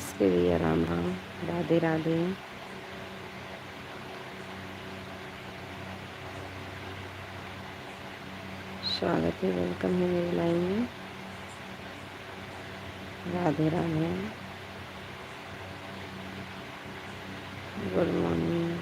नमस्ते भैया, राम राम, राधे राधे। स्वागत है, वेलकम है मेरी लाइन में। Radhe Radhe, good morning.